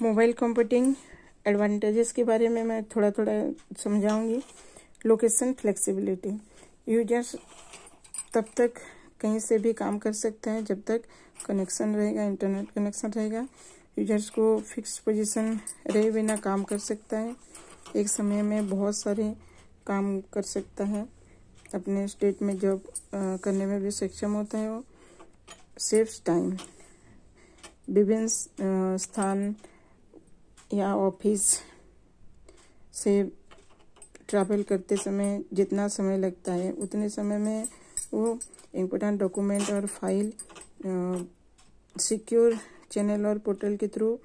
Mobile computing advantages के बारे में मैं थोड़ा थोड़ा समझाऊंगी। लोकेशन फ्लेक्सिबिलिटी, यूजर्स तब तक कहीं से भी काम कर सकता है जब तक कनेक्शन रहेगा, इंटरनेट कनेक्शन रहेगा। यूजर्स को फिक्स पोजीशन रहे बिना काम कर सकता है, एक समय में बहुत सारे काम कर सकता है, अपने स्टेट में जॉब करने में भी सक्षम होता है। वो सेव्स टाइम, विभिन्न स्थान या ऑफिस से ट्रैवल करते समय जितना समय लगता है उतने समय में वो इम्पोर्टेंट डॉक्यूमेंट और फाइल सिक्योर चैनल और पोर्टल के थ्रू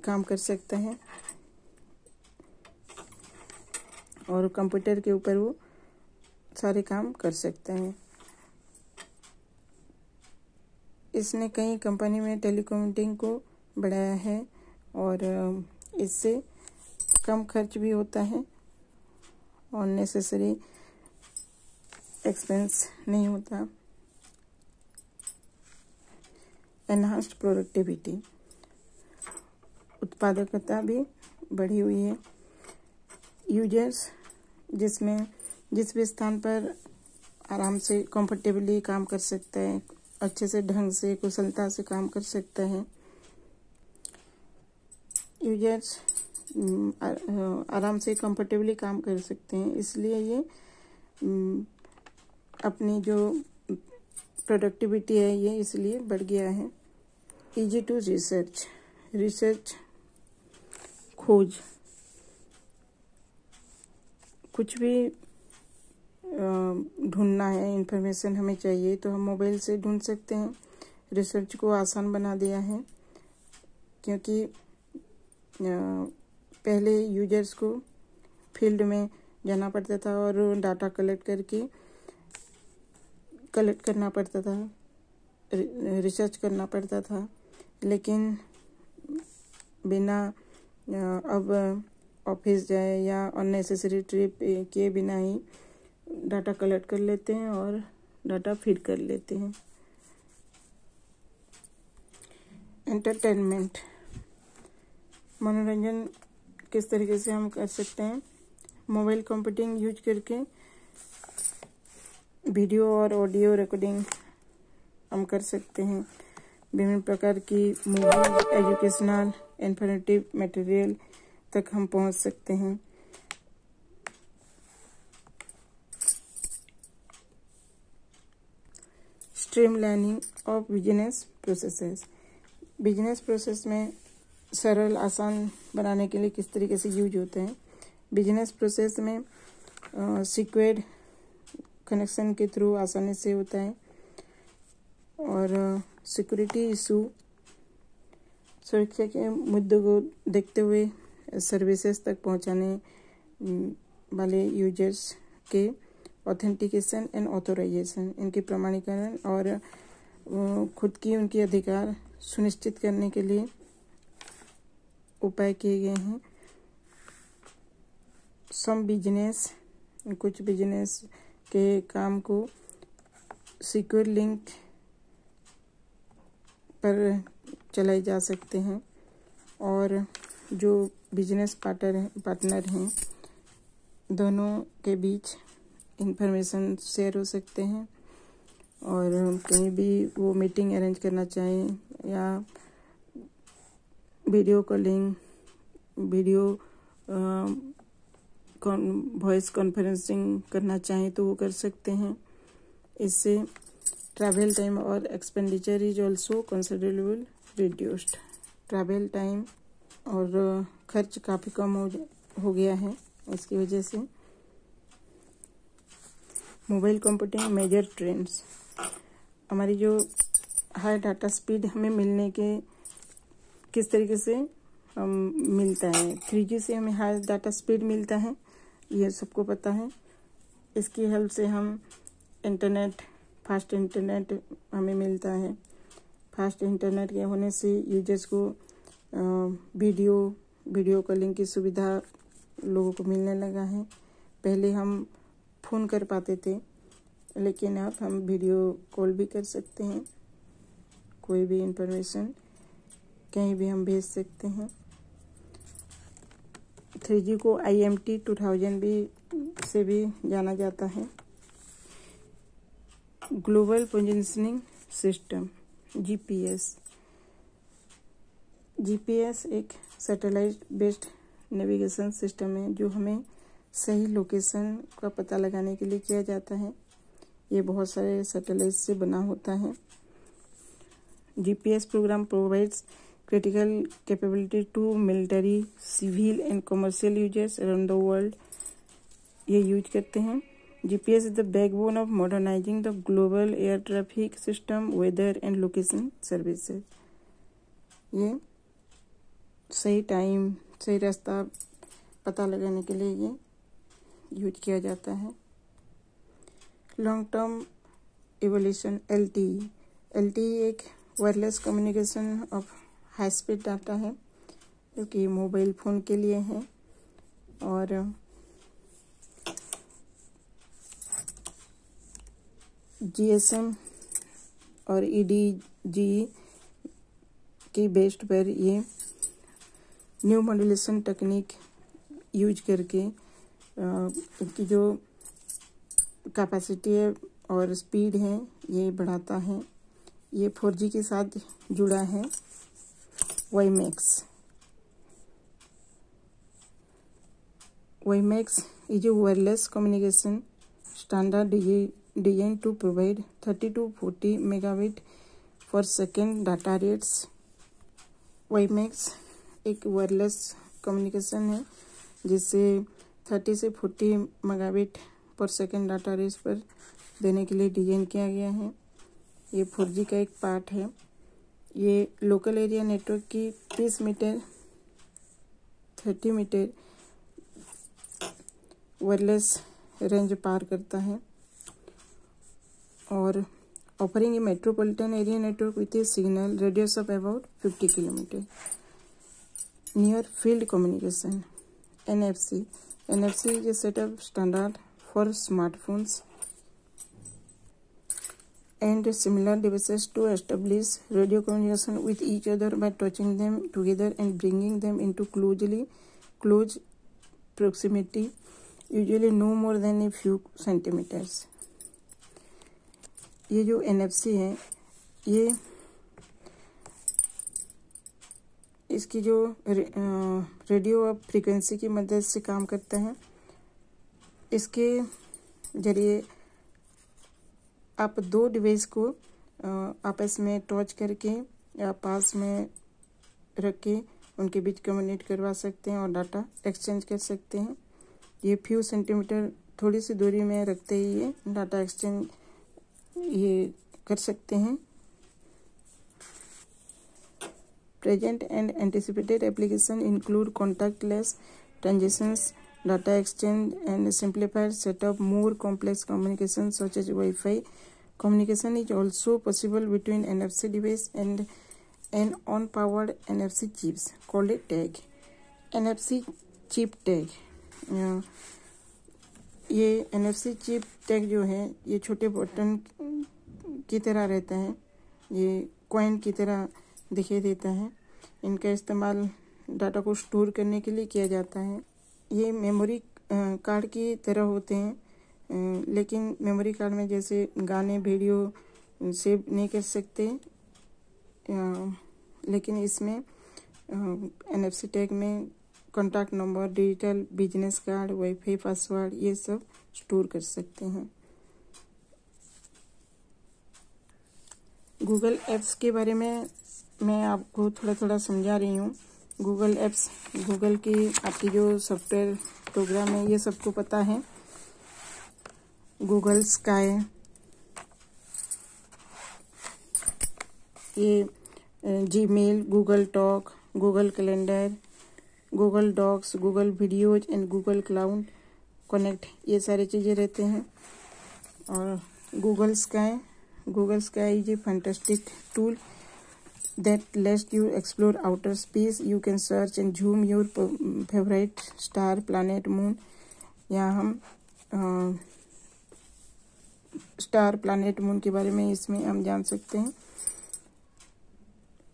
काम कर सकता है और कंप्यूटर के ऊपर वो सारे काम कर सकते हैं। इसने कई कंपनी में टेलीकम्यूटिंग को बढ़ाया है और इससे कम खर्च भी होता है और नेसेसरी एक्सपेंस नहीं होता। एनहांस्ड प्रोडक्टिविटी, उत्पादकता भी बढ़ी हुई है। यूजर्स जिस भी स्थान पर आराम से कंफर्टेबली काम कर सकता है, अच्छे से ढंग से कुशलता से काम कर सकता है। यूजर्स आराम से कंफर्टेबली काम कर सकते हैं, इसलिए ये अपनी जो प्रोडक्टिविटी है ये इसलिए बढ़ गया है। इजी टू रिसर्च खोज, कुछ भी ढूंढना है, इंफॉर्मेशन हमें चाहिए तो हम मोबाइल से ढूंढ सकते हैं। रिसर्च को आसान बना दिया है क्योंकि पहले यूजर्स को फील्ड में जाना पड़ता था और डाटा कलेक्ट करना पड़ता था, रिसर्च करना पड़ता था, लेकिन बिना अब ऑफिस जाए या अननेसेसरी ट्रिप किए बिना ही डाटा कलेक्ट कर लेते हैं और डाटा फीड कर लेते हैं। एंटरटेनमेंट, मनोरंजन किस तरीके से हम कर सकते हैं। मोबाइल कंप्यूटिंग यूज करके वीडियो और ऑडियो रिकॉर्डिंग हम कर सकते हैं। विभिन्न प्रकार की मूवी, एजुकेशनल, इन्फॉर्मेटिव मटेरियल तक हम पहुंच सकते हैं। Streamlining of business processes, business process में सरल आसान बनाने के लिए किस तरीके से यूज होते हैं। बिजनेस प्रोसेस में सिक्योर्ड कनेक्शन के थ्रू आसानी से होता है और सिक्योरिटी इशू, सुरक्षा के मुद्दों को देखते हुए सर्विसेज तक पहुंचाने वाले यूजर्स के ऑथेंटिकेशन एंड ऑथोराइजेशन, इनके प्रमाणीकरण और खुद की उनके अधिकार सुनिश्चित करने के लिए उपाय किए गए हैं। कुछ बिजनेस के काम को सिक्योर लिंक पर चलाए जा सकते हैं और जो बिजनेस पार्टनर हैं दोनों के बीच इंफॉर्मेशन शेयर हो सकते हैं और कहीं भी वो मीटिंग अरेंज करना चाहें या वीडियो कॉलिंग, वॉइस कॉन्फ्रेंसिंग करना चाहें तो वो कर सकते हैं। इससे ट्रैवल टाइम और expenditure is also considerable reduced. Travel time और खर्च काफ़ी कम हो गया है इसकी वजह से। मोबाइल कंप्यूटिंग मेजर ट्रेंड्स, हमारी जो हाई डाटा स्पीड हमें मिलने के किस तरीके से मिलता है। 3G से हमें हाई डाटा स्पीड मिलता है, ये सबको पता है। इसकी हेल्प से हम फास्ट इंटरनेट हमें मिलता है। फास्ट इंटरनेट के होने से यूजर्स को वीडियो कॉलिंग की सुविधा लोगों को मिलने लगा है। पहले हम फ़ोन कर पाते थे, लेकिन अब हम वीडियो कॉल भी कर सकते हैं कोई भी इंफॉर्मेशन कहीं भी हम भेज सकते हैं। 3G को IMT 2000 भी से भी जाना जाता है। ग्लोबल पोजिशनिंग सिस्टम GPS एक सैटेलाइट बेस्ड नेविगेशन सिस्टम है जो हमें सही लोकेशन का पता लगाने के लिए किया जाता है। ये बहुत सारे सैटेलाइट से बना होता है। GPS program provides critical capability to military, civil and commercial users around the world। ये यूज करते हैं। GPS is the backbone of modernizing the global air traffic system, weather and location services। ये सही time, सही रास्ता पता लगाने के लिए ये यूज किया जाता है। लॉन्ग टर्म इवोल्यूशन LTE एक wireless communication of high speed data है जो कि मोबाइल फ़ोन के लिए है। और GSM और EDGE की बेस्ड पर ये न्यू मॉड्यूलेशन टेक्निक यूज करके इसकी जो कैपेसिटी है और स्पीड है ये बढ़ाता है। ये 4G के साथ जुड़ा है। WiMAX is a wireless communication standard designed to provide 30 to 40 megabit per second data rates। WiMAX एक वायरलेस कम्युनिकेशन है जिससे 30 से 40 मेगाबिट पर सेकेंड डाटा रेट्स पर देने के लिए डिज़ाइन किया गया है। ये 4G का एक पार्ट है। ये लोकल एरिया नेटवर्क की 30 मीटर 30 मीटर वायरलेस रेंज पार करता है और offering A metropolitan area network with A signal radius of about 50 kilometre. Near field communication NFC is a set of standard for smartphones and similar devices to establish radio communication with each other by touching them together and bringing them into close proximity, usually no more than a few centimeters। ये जो NFC है ये इसकी जो radio frequency की मदद से काम करता है। इसके जरिए आप दो डिवाइस को आपस में टच करके या पास में रख के उनके बीच कम्युनिकेट करवा सकते हैं और डाटा एक्सचेंज कर सकते हैं। ये फ्यू सेंटीमीटर थोड़ी सी दूरी में रखते ही ये डाटा एक्सचेंज ये कर सकते हैं। Present and anticipated applications include contactless transactions, data exchange, and simplified setup. More complex communications such as Wi-Fi communication is also possible between NFC device and an on-powered NFC chips called a tag। NFC chip tag ये NFC chip tag जो है ये छोटे button की तरह रहता है। ये कॉइन की तरह दिखाई देता है। इनका इस्तेमाल डाटा को स्टोर करने के लिए किया जाता है। ये मेमोरी कार्ड की तरह होते हैं लेकिन मेमोरी कार्ड में जैसे गाने वीडियो सेव नहीं कर सकते लेकिन इसमें NFC टैग में contact number, digital business card, wifi password ये सब स्टोर कर सकते हैं। गूगल एप्स के बारे में मैं आपको थोड़ा थोड़ा समझा रही हूँ। गूगल एप्स गूगल की आपकी जो सॉफ्टवेयर प्रोग्राम है ये सबको पता है। गूगल स्काई, ये Gmail, Google Talk, Google Calendar, Google Docs, Google videos and Google Cloud Connect ये सारी चीज़ें रहते हैं। और Google Sky is a fantastic tool that lets you explore outer space। You can search and zoom your favorite star, planet, moon। यहाँ हम star, planet, moon के बारे में इसमें हम जान सकते हैं।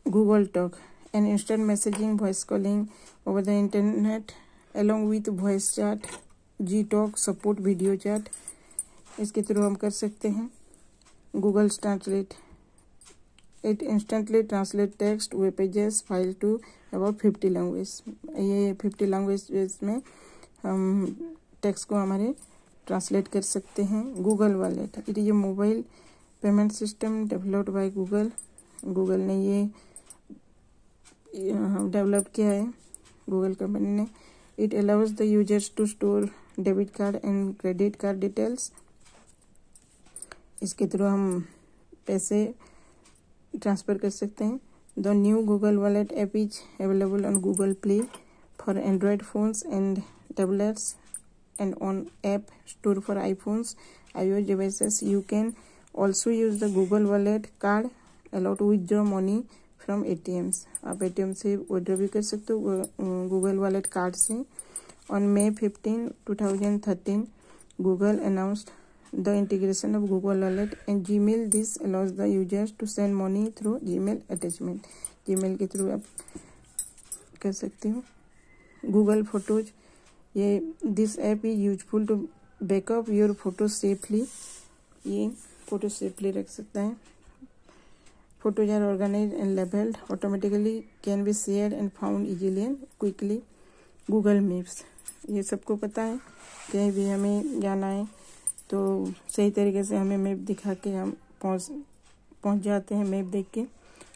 Google talk and instant messaging, voice calling over the internet along with voice chat, Gtalk support video chat, इसके थ्रू हम कर सकते हैं। Google Translate, it instantly translate text, web pages, file to about 50 language. ये 50 language में हम text को हमारे ट्रांसलेट कर सकते हैं। Google Wallet, it is a mobile payment system developed by Google. Google ने ये डेवलप किया है, गूगल कंपनी ने। It allows the users to store debit card and credit card details. इसके थ्रू हम पैसे ट्रांसफ़र कर सकते हैं। The new Google Wallet app is available on Google Play for Android phones and tablets and on app store for iPhones, iOS devices. You can also use the Google Wallet card allowed to withdraw money from ATMs. आप ATM से withdraw भी कर सकते हो Google Wallet card से। On May 15, 2013, Google announced the integration of Google Wallet and Gmail. This allows the users to send money through Gmail attachment. Gmail के through आप कर सकते हो। Google Photos, ये this app is useful to backup your photo safely. ये photo safely रख सकता है। Photos are organised and labelled automatically, can be shared and found easily and quickly. Google Maps, ये सबको पता है, कहीं भी हमें जाना है तो सही तरीके से हमें मैप दिखा के हम पहुंच जाते हैं मैप देख के।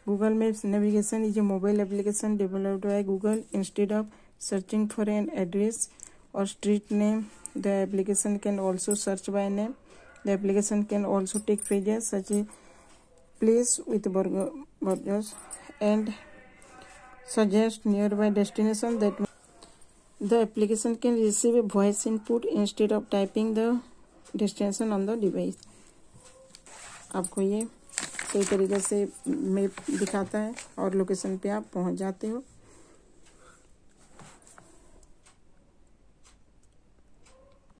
Google maps navigation is a mobile application developed by Google. Instead of searching for an address or street name, the application can also search by name. The application can also take phrases such as place with burgers and suggest nearby destination. That the application can receive a voice input instead of typing the destination on the device. आपको ये सही तरीके से map दिखाता है और location पे आप पहुंच जाते हो।